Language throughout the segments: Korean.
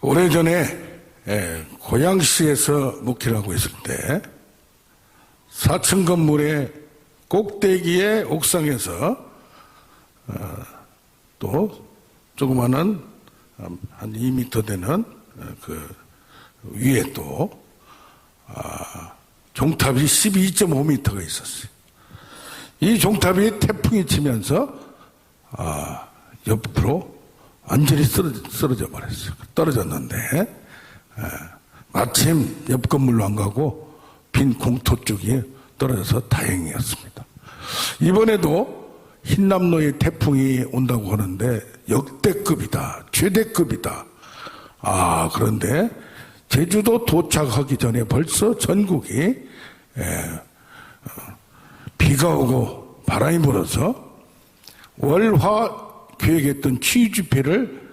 오래전에 고양시에서 목회를 하고 있을 때 4층 건물의 꼭대기의 옥상에서 또 조그마한 한 2m 되는 그 위에 또 종탑이 12.5m가 있었어요. 이 종탑이 태풍이 치면서 옆으로 완전히 쓰러져 버렸어요. 떨어졌는데 마침 옆 건물로 안 가고 빈 공터 쪽에 떨어져서 다행이었습니다. 이번에도 흰남노의 태풍이 온다고 하는데 역대급이다, 최대급이다. 그런데 제주도 도착하기 전에 벌써 전국이 비가 오고 바람이 불어서 월화 계획했던 치유 집회를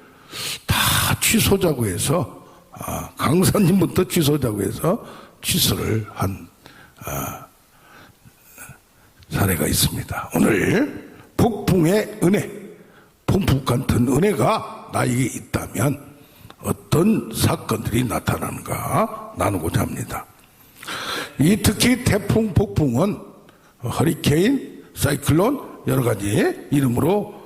다 취소자고 해서 강사님부터 취소자고 해서 취소를 한 사례가 있습니다. 오늘 폭풍의 은혜, 폭풍 같은 은혜가 나에게 있다면 어떤 사건들이 나타나는가 나누고자 합니다. 특히 태풍, 폭풍은 허리케인, 사이클론 여러 가지 이름으로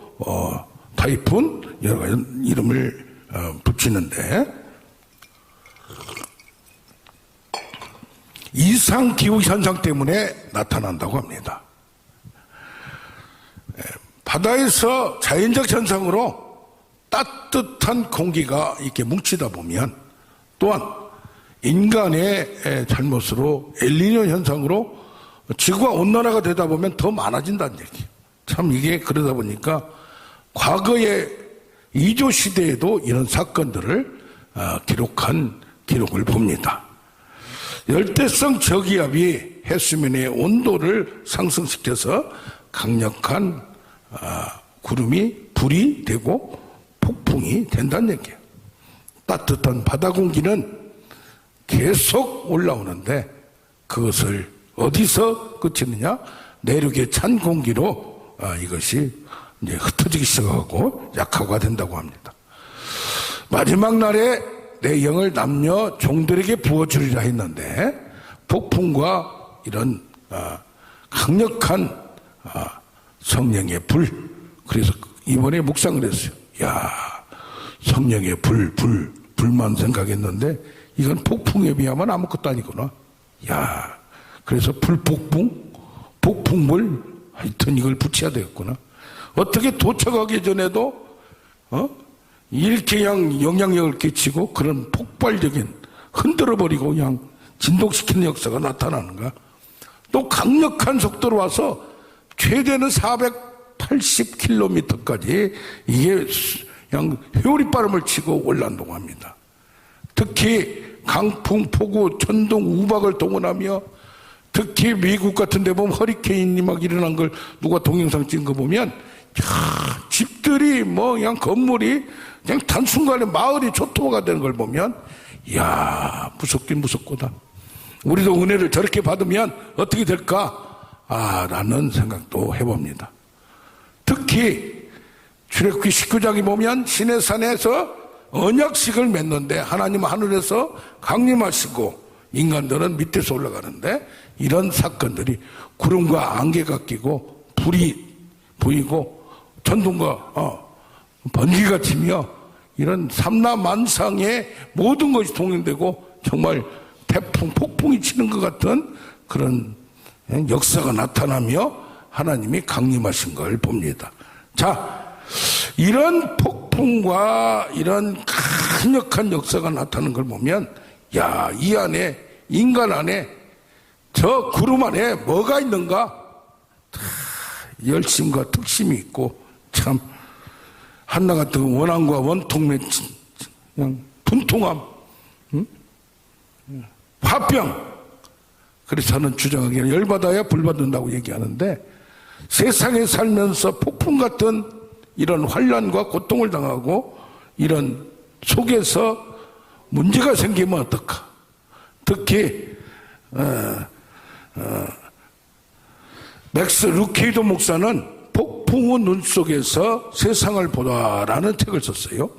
타이푼 여러 가지 이름을 붙이는데 이상 기후 현상 때문에 나타난다고 합니다. 바다에서 자연적 현상으로 따뜻한 공기가 이렇게 뭉치다 보면 또한 인간의 잘못으로 엘니뇨 현상으로 지구가 온난화가 되다 보면 더 많아진다는 얘기예요. 참 이게 그러다 보니까 과거의 이조 시대에도 이런 사건들을 기록한 기록을 봅니다. 열대성 저기압이 해수면의 온도를 상승시켜서 강력한 불이 되고 폭풍이 된다는 얘기예요. 따뜻한 바다 공기는 계속 올라오는데 그것을 어디서 그치느냐? 내륙의 찬 공기로 이것이 이제 흩어지기 시작하고 약화가 된다고 합니다. 마지막 날에 내 영을 남녀 종들에게 부어주리라 했는데 폭풍과 이런 강력한 성령의 불, 그래서 이번에 묵상을 했어요. 성령의 불만 생각했는데 이건 폭풍에 비하면 아무것도 아니구나. 그래서 폭풍물 하여튼 이걸 붙여야 되겠구나. 어떻게 도착하기 전에도 이렇게 그냥 영향력을 끼치고 그런 폭발적인 흔들어버리고 그냥 진동시키는 역사가 나타나는가. 또 강력한 속도로 와서 최대는 480km까지 이게 그냥 회오리바람을 치고 올라온다고 합니다. 특히 강풍, 폭우, 천둥, 우박을 동원하며 특히 미국 같은 데 보면 허리케인이 막 일어난 걸 누가 동영상 찍은 거 보면 집들이 그냥 건물이 그냥 단순간에 마을이 초토화가 되는 걸 보면 무섭긴 무섭구나. 우리도 은혜를 저렇게 받으면 어떻게 될까? 라는 생각도 해봅니다. 특히 출애굽기 19장에 보면 시내산에서 언약식을 맺는데 하나님은 하늘에서 강림하시고 인간들은 밑에서 올라가는데 이런 사건들이 구름과 안개가 끼고 불이 보이고 천둥과 번개가 치며 이런 삼라만상의 모든 것이 동행되고 정말 태풍, 폭풍이 치는 것 같은 그런 역사가 나타나며 하나님이 강림하신 걸 봅니다. 자, 이런 폭풍과 이런 강력한 역사가 나타나는 걸 보면 이 안에 인간 안에 저 구름 안에 뭐가 있는가? 열심과 특심이 있고 참 한나 같은 원앙과 원통의 그냥 분통함, 화병. 그래서 저는 주장하기를 열받아야 불받는다고 얘기하는데 세상에 살면서 폭풍 같은 이런 환난과 고통을 당하고 이런 속에서 문제가 생기면 어떨까? 특히 맥스 루케이도 목사는 폭풍의 눈 속에서 세상을 보다라는 책을 썼어요.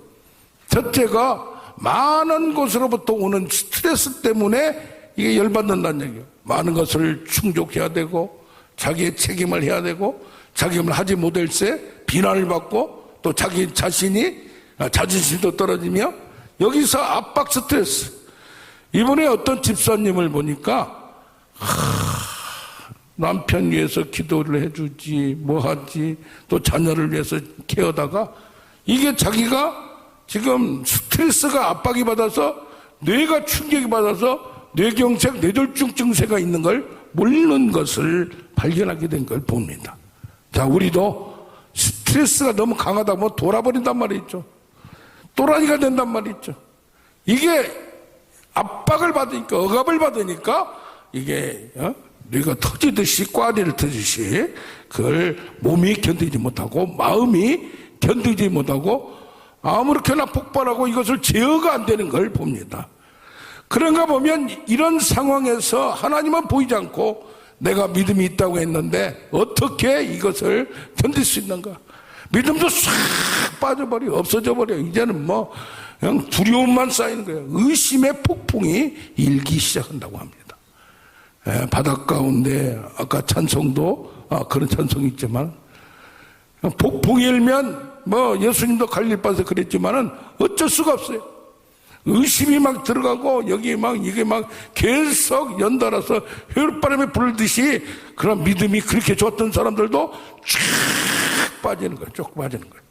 첫째가 많은 곳으로부터 오는 스트레스 때문에 이게 열받는다는 얘기예요. 많은 것을 충족해야 되고 자기의 책임을 해야 되고 자기를 하지 못할세 비난을 받고 또 자기 자신이 자존심도 떨어지며 여기서 압박 스트레스. 이번에 어떤 집사님을 보니까 남편 위해서 기도를 해주지 뭐 하지 또 자녀를 위해서 케어다가 이게 자기가 지금 스트레스가 압박이 받아서 뇌가 충격이 받아서 뇌경색, 뇌졸중 증세가 있는 걸 모르는 것을 발견하게 된 걸 봅니다. 자, 우리도 스트레스가 너무 강하다 보면 돌아버린단 말이죠. 또라이가 된단 말이죠. 이게 압박을 받으니까 억압을 받으니까 이게 뇌가 터지듯이 꽈리를 터지듯이 그걸 몸이 견디지 못하고 마음이 견디지 못하고 아무렇게나 폭발하고 이것을 제어가 안 되는 걸 봅니다. 그런가 보면 이런 상황에서 하나님은 보이지 않고 내가 믿음이 있다고 했는데 어떻게 이것을 견딜 수 있는가? 믿음도 싹 빠져버려 없어져 버려. 이제는 뭐 그냥 두려움만 쌓이는 거예요. 의심의 폭풍이 일기 시작한다고 합니다. 바닷 가운데 아까 찬송도 그런 찬송이 있지만 폭풍이 일면 뭐 예수님도 갈릴바에서 그랬지만은 어쩔 수가 없어요. 의심이 막 들어가고 여기 막 이게 막 계속 연달아서 휘바람이 불듯이 그런 믿음이 그렇게 좋았던 사람들도 쫙 빠지는 거예요. 쭉 빠지는 거예요.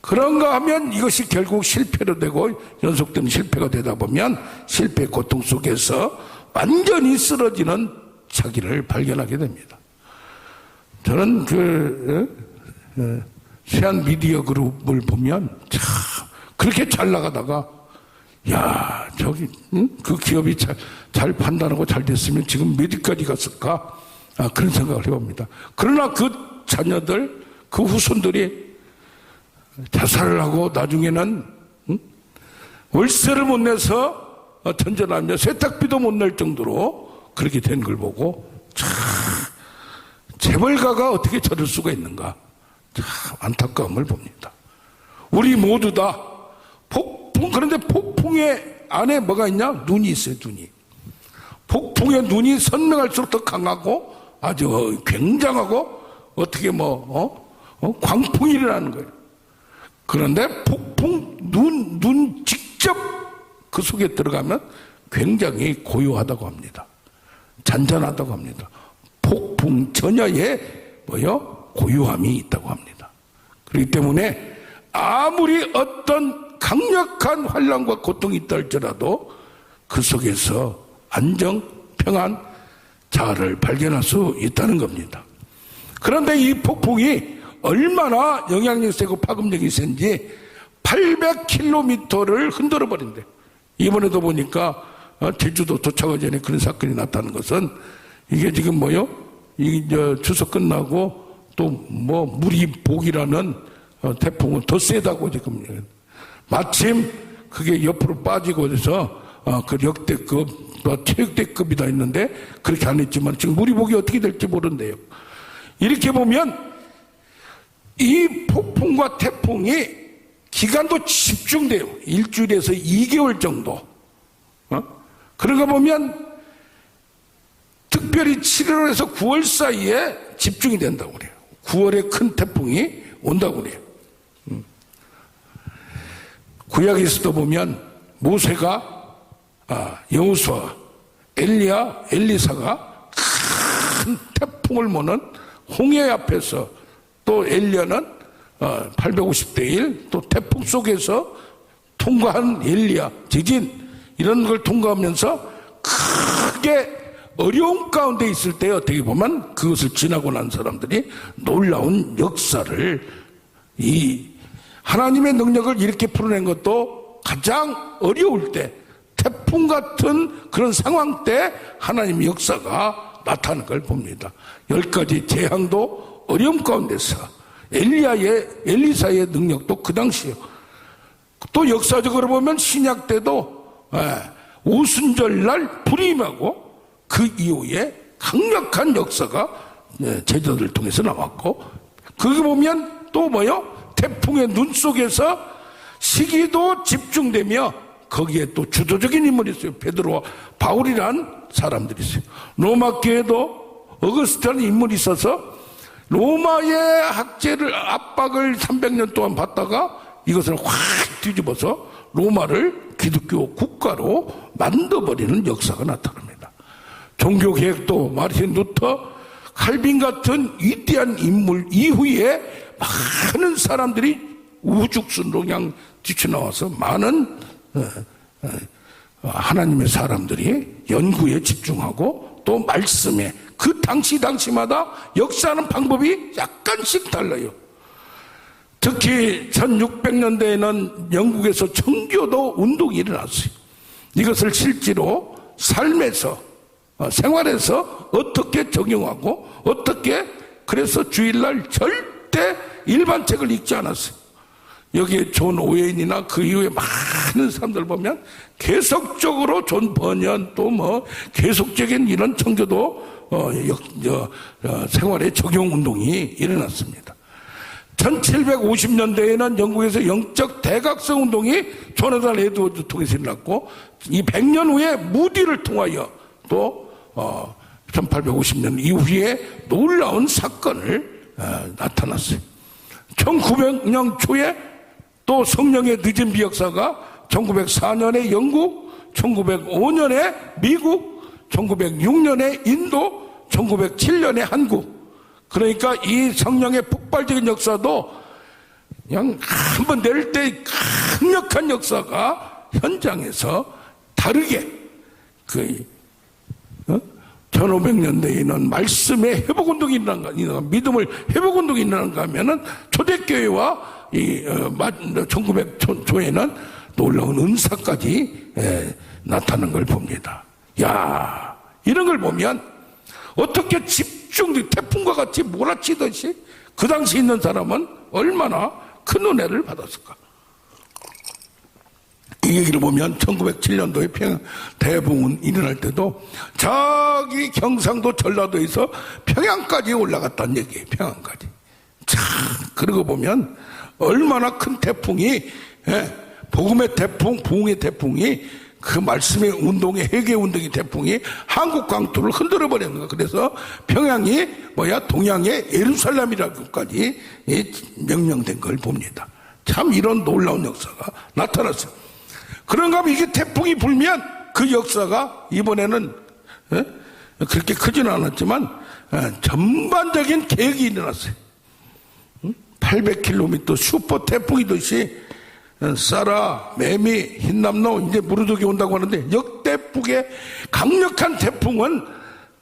그런가 하면 이것이 결국 실패로 되고 연속되는 실패가 되다 보면 실패의 고통 속에서 완전히 쓰러지는 자기를 발견하게 됩니다. 저는 세안 미디어 그룹을 보면 참 그렇게 잘 나가다가 야 저기 그 기업이 잘 판단하고 잘 됐으면 지금 몇 위까지 갔을까 그런 생각을 해봅니다. 그러나 그 자녀들 그 후손들이 자살을 하고 나중에는 월세를 못 내서 전전하며 세탁비도 못 낼 정도로 그렇게 된 걸 보고 참 재벌가가 어떻게 저럴 수가 있는가 참 안타까움을 봅니다. 우리 모두 다 폭풍, 그런데 폭풍의 안에 뭐가 있냐? 눈이 있어요. 눈이. 폭풍의 눈이 선명할수록 더 강하고 아주 굉장하고 어떻게 광풍이 일어나는 거예요. 그런데 폭풍 눈 직접 그 속에 들어가면 굉장히 고요하다고 합니다. 잔잔하다고 합니다. 폭풍 전야에 고요함이 있다고 합니다. 그렇기 때문에 아무리 어떤 강력한 환난과 고통이 있다 할지라도 그 속에서 안정, 평안, 자아를 발견할 수 있다는 겁니다. 그런데 이 폭풍이 얼마나 영향력이 세고 파급력이 센지 800km를 흔들어 버린대. 이번에도 보니까 제주도 도착하기 전에 그런 사건이 났다는 것은 이게 지금 이게 추석 끝나고 또 무리복이라는 태풍은 더 세다고 지금 마침 그게 옆으로 빠지고 그래서 그 역대급 최역대급이다 했는데 그렇게 안 했지만 지금 무리복이 어떻게 될지 모른대요. 이렇게 보면 이 폭풍과 태풍이 기간도 집중돼요. 일주일에서 2개월 정도. 그런가 보면 특별히 7월에서 9월 사이에 집중이 된다고 그래요. 9월에 큰 태풍이 온다고 그래요. 구약에서도 보면 모세가 여호수아, 엘리야, 엘리사가 큰 태풍을 모는 홍해 앞에서 또 엘리야는 850대 1, 또 태풍 속에서 통과한 엘리야, 지진 이런 걸 통과하면서 크게 어려움 가운데 있을 때 어떻게 보면 그것을 지나고 난 사람들이 놀라운 역사를 이 하나님의 능력을 이렇게 풀어낸 것도 가장 어려울 때 태풍 같은 그런 상황 때 하나님의 역사가 나타나는 걸 봅니다. 10가지 재앙도 어려움 가운데서 엘리사의 능력도 그 당시에 또 역사적으로 보면 신약 때도 오순절날 불이 임하고 그 이후에 강력한 역사가 제자들을 통해서 나왔고 거기 보면 또 태풍의 눈 속에서 시기도 집중되며 거기에 또 주도적인 인물이 있어요. 베드로와 바울이란 사람들이 있어요. 로마 교회도 어거스트라는 인물이 있어서 로마의 학제를 압박을 300년 동안 받다가 이것을 확 뒤집어서 로마를 기독교 국가로 만들어버리는 역사가 나타납니다. 종교개혁도 마르틴 루터, 칼빈 같은 위대한 인물 이후에 많은 사람들이 우죽순으로 그냥 뛰쳐나와서 많은 하나님의 사람들이 연구에 집중하고 또 말씀에 그 당시마다 역사하는 방법이 약간씩 달라요. 특히 1600년대에는 영국에서 청교도 운동이 일어났어요. 이것을 실제로 삶에서 생활에서 어떻게 적용하고 어떻게, 그래서 주일날 절대 일반 책을 읽지 않았어요. 여기에 존 오웬이나 그 이후에 많은 사람들 보면 계속적으로 존 버년 또 뭐 계속적인 이런 청교도 생활의 적용 운동이 일어났습니다. 1750년대에는 영국에서 영적 대각성 운동이 조나단 에드워드 통해서 일어났고, 이 100년 후에 무디를 통하여 또 1850년 이후에 놀라운 사건을 나타났어요. 1900년 초에 또 성령의 늦은 비역사가 1904년에 영국, 1905년에 미국, 1906년에 인도, 1907년에 한국. 그러니까 이 성령의 폭발적인 역사도 그냥 한번 낼 때 강력한 역사가 현장에서 다르게 1500년대에는 말씀의 회복운동이 일어난가, 믿음을 회복운동이 일어난가 하면은 초대교회와 1900 초에는 놀라운 은사까지 나타나는 걸 봅니다. 야, 이런 걸 보면 어떻게 태풍과 같이 몰아치듯이 그 당시 있는 사람은 얼마나 큰 은혜를 받았을까. 이 얘기를 보면 1907년도에 평양 대붕은 일어날 때도 저기 경상도 전라도에서 평양까지 올라갔다는 얘기예요. 평양까지. 참, 그러고 보면 얼마나 큰 태풍이, 복음의 태풍, 부흥의 태풍이, 그 말씀의 운동의 회개 운동의 태풍이 한국 광토를 흔들어 버렸는가. 그래서 평양이 동양의 예루살렘이라고까지 명명된 걸 봅니다. 참 이런 놀라운 역사가 나타났어요. 그런가 하면 이게 태풍이 불면 그 역사가 이번에는 그렇게 크지는 않았지만 전반적인 계획이 일어났어요. 800km 슈퍼 태풍이듯이 사라, 매미, 흰남노, 이제 무르독이 온다고 하는데, 역대폭의 강력한 태풍은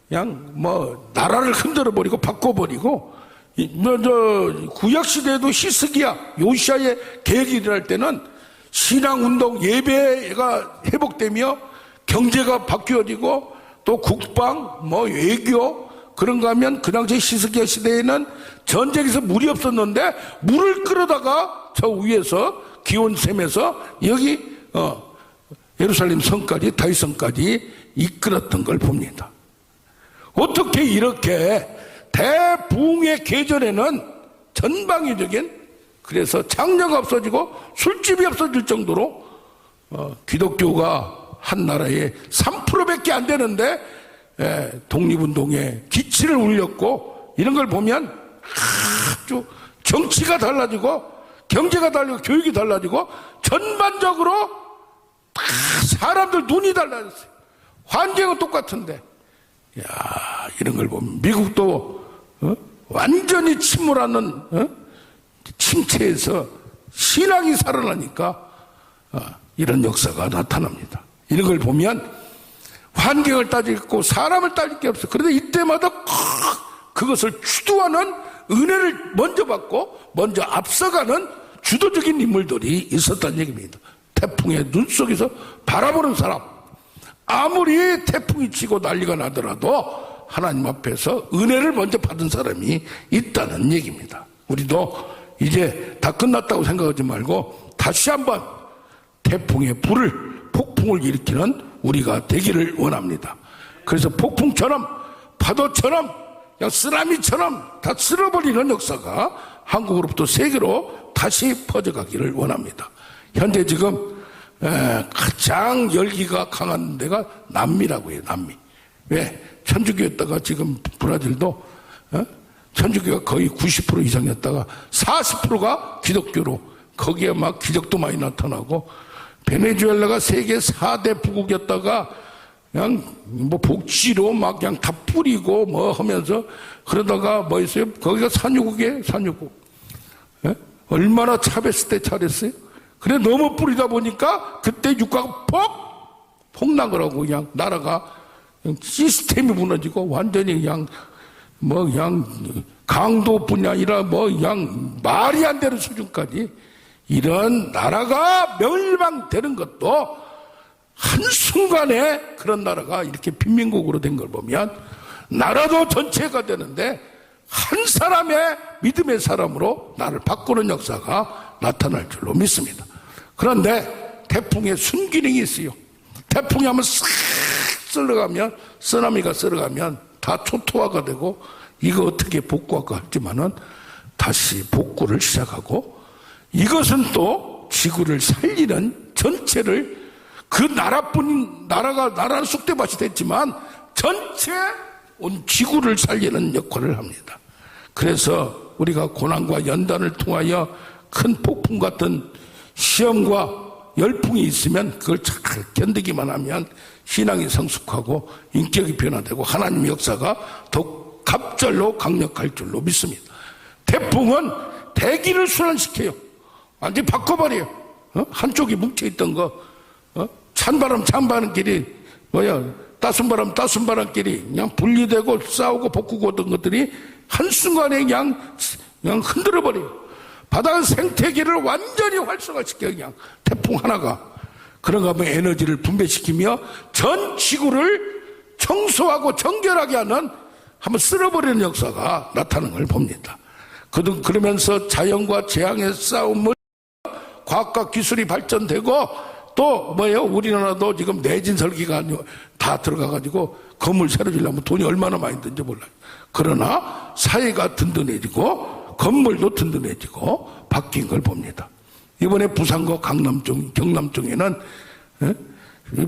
그냥 나라를 흔들어 버리고 바꿔버리고, 구약시대에도 히스기야, 요시아의 계획이 일어날 때는 신앙운동, 예배가 회복되며 경제가 바뀌어지고 또 국방, 외교, 그런가 하면 그 당시 히스기야 시대에는 전쟁에서 물이 없었는데 물을 끌어다가 저 위에서 기온샘에서 여기 예루살렘 성까지, 다윗성까지 이끌었던 걸 봅니다. 어떻게 이렇게 대부흥의 계절에는 전방위적인, 그래서 장려가 없어지고 술집이 없어질 정도로 기독교가 한 나라에 3%밖에 안 되는데 독립운동의 기치를 울렸고, 이런 걸 보면 아주 정치가 달라지고 경제가 달라지고 교육이 달라지고 전반적으로 사람들 눈이 달라졌어요. 환경은 똑같은데, 이런 걸 보면 미국도 완전히 침몰하는 침체에서 신앙이 살아나니까 이런 역사가 나타납니다. 이런 걸 보면 환경을 따질 거 사람을 따질 게 없어요. 그런데 이때마다 그것을 주도하는 은혜를 먼저 받고 먼저 앞서가는 주도적인 인물들이 있었다는 얘기입니다. 태풍의 눈 속에서 바라보는 사람, 아무리 태풍이 치고 난리가 나더라도 하나님 앞에서 은혜를 먼저 받은 사람이 있다는 얘기입니다. 우리도 이제 다 끝났다고 생각하지 말고 다시 한번 태풍의 폭풍을 일으키는 우리가 되기를 원합니다. 그래서 폭풍처럼, 파도처럼, 그냥 쓰나미처럼 다 쓸어버리는 역사가 한국으로부터 세계로 다시 퍼져가기를 원합니다. 현재 지금 가장 열기가 강한 데가 남미라고 해요. 남미. 왜? 천주교였다가 지금 브라질도 천주교가 거의 90% 이상이었다가 40%가 기독교로, 거기에 막 기적도 많이 나타나고, 베네수엘라가 세계 4대 부국이었다가 그냥 뭐 복지로 막 그냥 다 뿌리고 뭐 하면서 그러다가 뭐 있어요? 거기가 산유국이에요, 산유국. 얼마나 차별했을 때 잘했어요? 그래, 너무 뿌리다 보니까 그때 유가가 폭락을 하고 그냥 나라가 그냥 시스템이 무너지고 완전히 그냥 뭐 그냥 강도뿐이 아니라 뭐 그냥 말이 안 되는 수준까지 이런 나라가 멸망되는 것도 한순간에 그런 나라가 이렇게 빈민국으로 된 걸 보면 나라도 전체가 되는데 한 사람의 믿음의 사람으로 나를 바꾸는 역사가 나타날 줄로 믿습니다. 그런데 태풍에 순기능이 있어요. 태풍이 한번 싹 쓸어가면, 쓰나미가 쓸어가면 다 초토화가 되고 이거 어떻게 복구할까 했지만은 다시 복구를 시작하고, 이것은 또 지구를 살리는 전체를, 그 나라는 쑥대밭이 됐지만 전체 온 지구를 살리는 역할을 합니다. 그래서 우리가 고난과 연단을 통하여 큰 폭풍 같은 시험과 열풍이 있으면 그걸 잘 견디기만 하면 신앙이 성숙하고 인격이 변화되고 하나님의 역사가 더욱 갑절로 강력할 줄로 믿습니다. 태풍은 대기를 순환시켜요. 완전히 바꿔버려요. 한쪽이 뭉쳐있던 거, 찬바람끼리 따순바람끼리 그냥 분리되고 싸우고 볶고 오던 것들이 한순간에 그냥 흔들어버려요. 바다 생태계를 완전히 활성화시켜요. 그냥 태풍 하나가. 그런가 하면 에너지를 분배시키며 전 지구를 청소하고 정결하게 하는, 한번 쓸어버리는 역사가 나타나는 걸 봅니다. 그러면서 자연과 재앙의 싸움을 과학과 기술이 발전되고, 또 우리나라도 지금 내진 설계가 다 들어가가지고 건물 새로 지려면 돈이 얼마나 많이 드는지 몰라요. 그러나 사회가 든든해지고 건물도 든든해지고 바뀐 걸 봅니다. 이번에 부산과 경남 쪽에는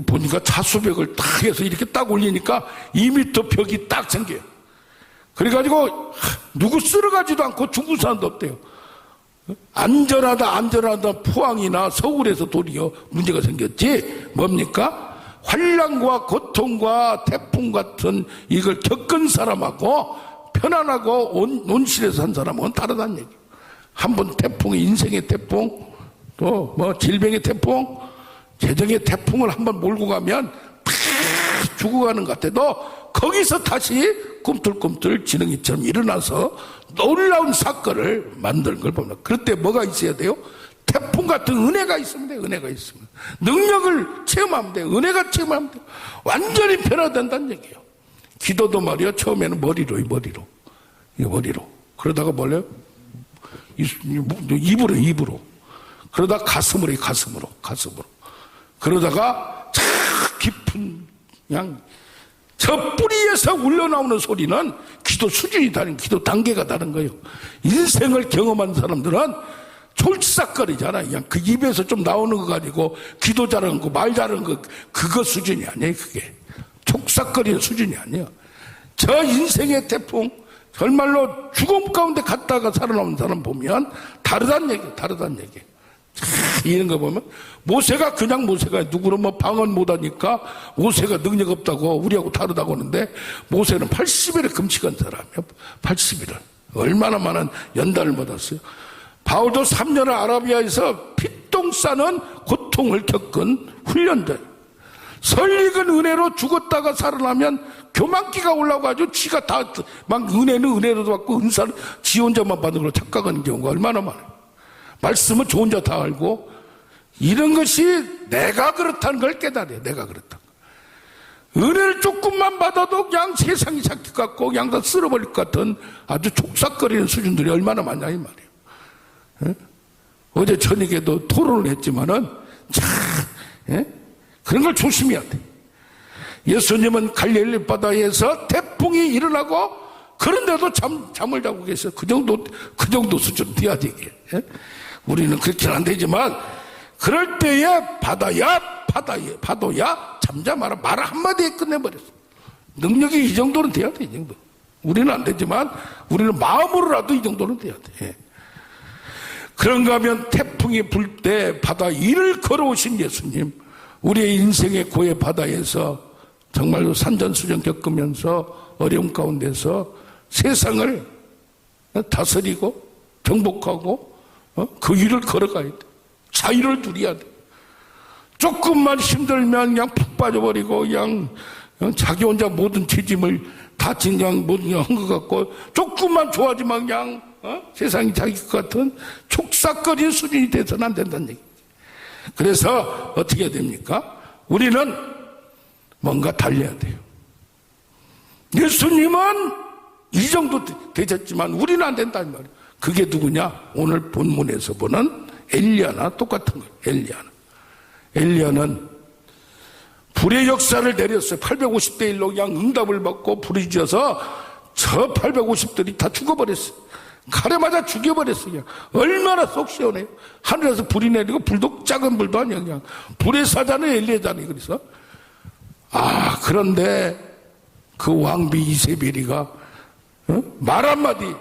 보니까 차수벽을 딱 해서 이렇게 딱 올리니까 2m 벽이 딱 생겨요. 그래가지고 누구 쓸어가지도 않고 죽은 사람도 없대요. 안전하다 포항이나 서울에서 도리어 문제가 생겼지, 뭡니까? 환란과 고통과 태풍 같은 이걸 겪은 사람하고 편안하고 온실에서 산 사람은 다르다는 얘기예요. 한번 태풍이, 인생의 태풍, 또 질병의 태풍, 재정의 태풍을 한번 몰고 가면 다 죽어가는 것 같아도 거기서 다시 꿈틀꿈틀 지능이처럼 일어나서 놀라운 사건을 만드는 걸 봅니다. 그럴 때 뭐가 있어야 돼요? 태풍 같은 은혜가 있으면 돼요. 은혜가 있으면. 능력을 체험하면 돼요. 은혜가 체험하면 돼요. 완전히 변화된다는 얘기예요. 기도도 말이요, 처음에는 머리로. 그러다가 뭐래요? 입으로. 그러다가 가슴으로. 그러다가 참 깊은, 그냥 저 뿌리에서 울려나오는 소리는 기도 수준이 다른, 기도 단계가 다른 거예요. 인생을 경험한 사람들은 졸싹거리잖아. 그냥 그 입에서 좀 나오는 거 가지고 기도 잘하는 거, 말 잘하는 거, 그거 수준이 아니에요. 그게 촉싹거리는 수준이 아니에요. 저 인생의 태풍, 정말로 죽음 가운데 갔다가 살아남은 사람 보면 다르다는 얘기. 이런 거 보면 모세가 그냥 모세가 누구는 방언 못하니까 모세가 능력 없다고 우리하고 다르다고 하는데, 모세는 80일을 금식한 사람이에요. 80일을 얼마나 많은 연단을 받았어요. 바울도 3년을 아라비아에서 피똥 싸는 고통을 겪은 훈련자. 설익은 은혜로 죽었다가 살아나면 교만기가 올라가지고 지가 다 막 은혜로도 받고 은사를 지 혼자만 받는 걸로 착각하는 경우가 얼마나 많아요. 말씀은 저 혼자 다 알고, 이런 것이 내가 그렇다는 걸 깨달아요. 내가 그렇다. 은혜를 조금만 받아도 그냥 세상이 잡힐 것 같고 그냥 다 쓸어버릴 것 같은 아주 촉삭거리는 수준들이 얼마나 많냐 이 말이에요. 어제 저녁에도 토론을 했지만은 참 그런 걸 조심해야 돼. 예수님은 갈릴리 바다에서 태풍이 일어나고 그런데도 잠을 자고 계세요. 그 정도 수준 돼야 되게. 우리는 그렇게는 안 되지만 그럴 때에 파도야 잠잠하라 말 한마디에 끝내버렸어. 능력이 이 정도는 돼야 돼. 이 정도. 우리는 안 되지만 우리는 마음으로라도 이 정도는 돼야 돼. 그런가 하면 태풍이 불 때 바다 위를 걸어오신 예수님, 우리의 인생의 고해 바다에서 정말로 산전수전 겪으면서 어려움 가운데서 세상을 다스리고 정복하고 그 위를 걸어가야 돼. 자유를 누려야 돼. 조금만 힘들면 그냥 푹 빠져버리고 그냥 자기 혼자 모든 죄짐을 다 그냥 모든 한 것 같고, 조금만 좋아지면 그냥 세상이 자기 것 같은 촉삭거린 수준이 돼서는 안 된다는 얘기. 그래서 어떻게 해야 됩니까? 우리는 뭔가 달려야 돼요. 예수님은 이 정도 되셨지만 우리는 안 된다는 말이에요. 그게 누구냐? 오늘 본문에서 보는 엘리야나 똑같은 거예요. 엘리야는 불의 역사를 내렸어요. 850대 1로 그냥 응답을 받고 불이 지어서 저 850들이 다 죽어버렸어요. 칼에 맞아 죽여버렸어요. 그냥. 얼마나 속 시원해요. 하늘에서 불이 내리고 불도 작은 불도 아니야. 그냥 불의 사자는 엘리야잖아요. 그래서 그런데 그 왕비 이세벨이가 말 한마디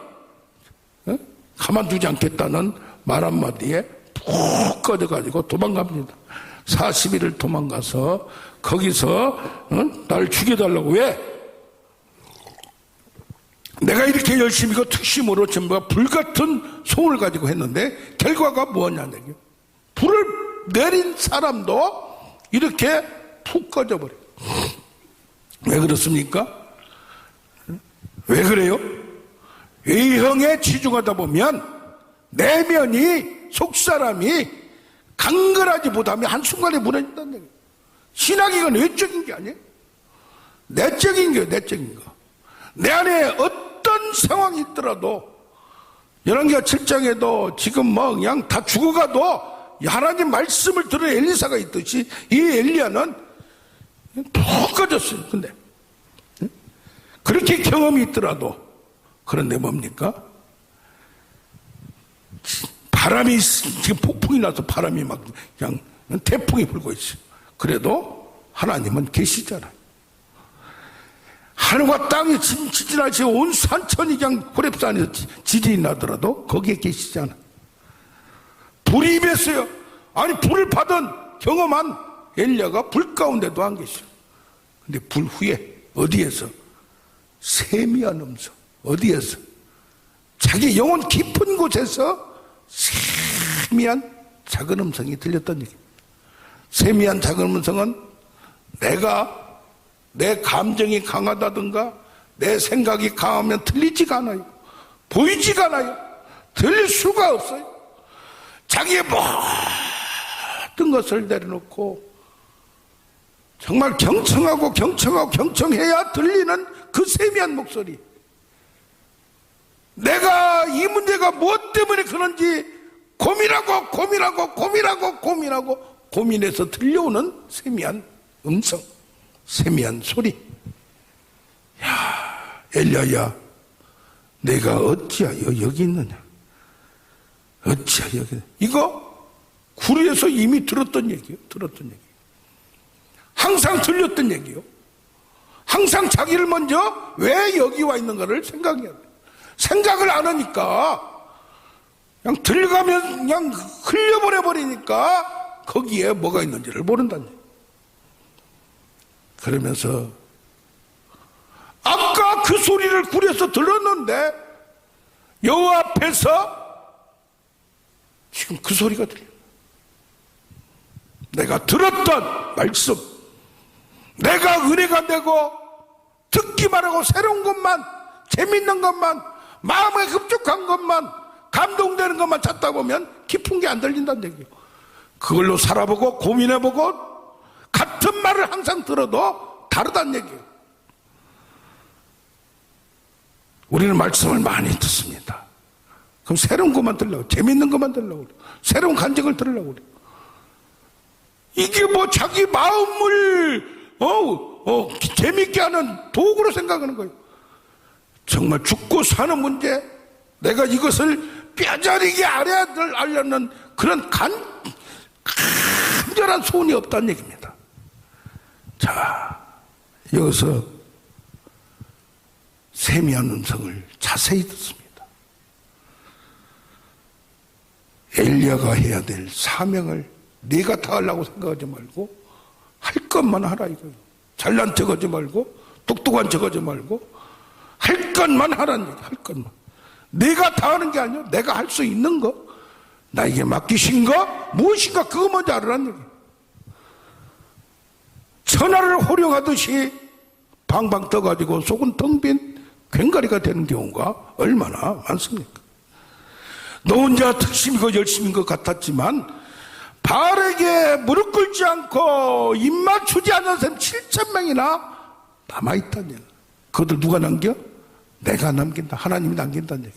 가만두지 않겠다는 말 한마디에 푹 꺼져가지고 도망갑니다. 40일을 도망가서 거기서 나를 죽여달라고. 왜? 내가 이렇게 열심히 특심으로 전부가 불같은 소을 가지고 했는데 결과가 뭐냐는 얘기예요. 불을 내린 사람도 이렇게 푹 꺼져버려요. 왜 그렇습니까? 왜 그래요? 외형에 치중하다 보면 내면이 속사람이 강건하지 못하면 한순간에 무너진다는 얘기예요. 신학이 이건 외적인 게 아니에요. 내적인 거예요. 내적인 거. 내 안에 어떤 상황이 있더라도 열왕기하 7장에도 지금 그냥 다 죽어가도 하나님 말씀을 들은 엘리사가 있듯이 이 엘리야는 푹 꺼졌어요. 근데 그렇게 경험이 있더라도, 그런데 뭡니까? 바람이 지금 폭풍이 나서 바람이 막 그냥 태풍이 불고 있어요. 그래도 하나님은 계시잖아요. 하늘과 땅이 지진하시고 온 산천이 그냥 호렙산에서 지진이 나더라도 거기에 계시잖아. 불이 임했어요. 아니 불을 받은 경험한 엘리야가 불 가운데도 안 계셔. 근데 불 후에 어디에서? 세미한 음성. 어디에서? 자기 영혼 깊은 곳에서 세미한 작은 음성이 들렸던 얘기입니다. 세미한 작은 음성은 내 감정이 강하다든가 내 생각이 강하면 들리지가 않아요. 보이지가 않아요. 들릴 수가 없어요. 자기의 모든 것을 내려놓고 정말 경청해야 들리는 그 세미한 목소리. 내가 이 문제가 무엇 때문에 그런지 고민해서 들려오는 세미한 음성, 세미한 소리. 야, 엘리야야, 내가 어찌하여 여기 있느냐? 어찌하여 여기 있느냐? 이거 구리에서 이미 들었던 얘기예요. 항상 들렸던 얘기요. 항상 자기를 먼저 왜 여기 와 있는가를 생각해야 돼. 생각을 안 하니까 그냥 들어가면 그냥 흘려보내버리니까 거기에 뭐가 있는지를 모른다는 얘기예요. 그러면서 아까 그 소리를 구려서 들었는데 여호와 앞에서 지금 그 소리가 들려요. 내가 들었던 말씀, 내가 은혜가 되고 듣기만 하고 새로운 것만, 재밌는 것만, 마음에 흡족한 것만, 감동되는 것만 찾다 보면 깊은 게 안 들린다는 얘기예요. 그걸로 살아보고 고민해보고 같은 말을 항상 들어도 다르다는 얘기예요. 우리는 말씀을 많이 듣습니다. 그럼 새로운 것만 들으려고, 재밌는 것만 들으려고 그래요. 새로운 간증을 들으려고 그래요. 이게 뭐 자기 마음을 재밌게 하는 도구로 생각하는 거예요. 정말 죽고 사는 문제, 내가 이것을 뼈저리게 알려는 그런 간절한 소원이 없다는 얘기입니다. 자, 여기서 세미한 음성을 자세히 듣습니다. 엘리야가 해야 될 사명을 네가 다 하려고 생각하지 말고 할 것만 하라 이거예요. 잘난 척하지 말고 똑똑한 척하지 말고 할 것만 하라는 얘기. 할 것만. 내가 다 하는 게 아니야. 내가 할 수 있는 거, 나에게 맡기신 거 무엇인가 그거 먼저 알아라는 얘기. 천하를 호령하듯이 방방 떠가지고 속은 텅 빈 괭가리가 되는 경우가 얼마나 많습니까? 너 혼자 특심인 것 열심인 것 같았지만 바알에게 무릎 꿇지 않고 입 맞추지 않은 사람 7,000명이나 남아있다는 얘기. 그것들 누가 남겨? 내가 남긴다. 하나님이 남긴다는 얘기.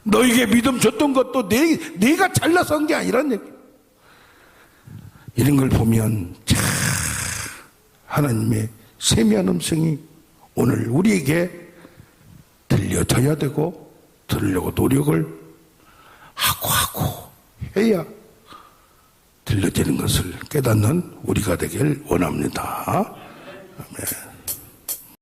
너에게 믿음 줬던 것도 네가 잘나서 한 게 아니란 얘기. 이런 걸 보면 참 하나님의 세미한 음성이 오늘 우리에게 들려져야 되고 들으려고 노력을 하고 해야 들려지는 것을 깨닫는 우리가 되길 원합니다. 아멘.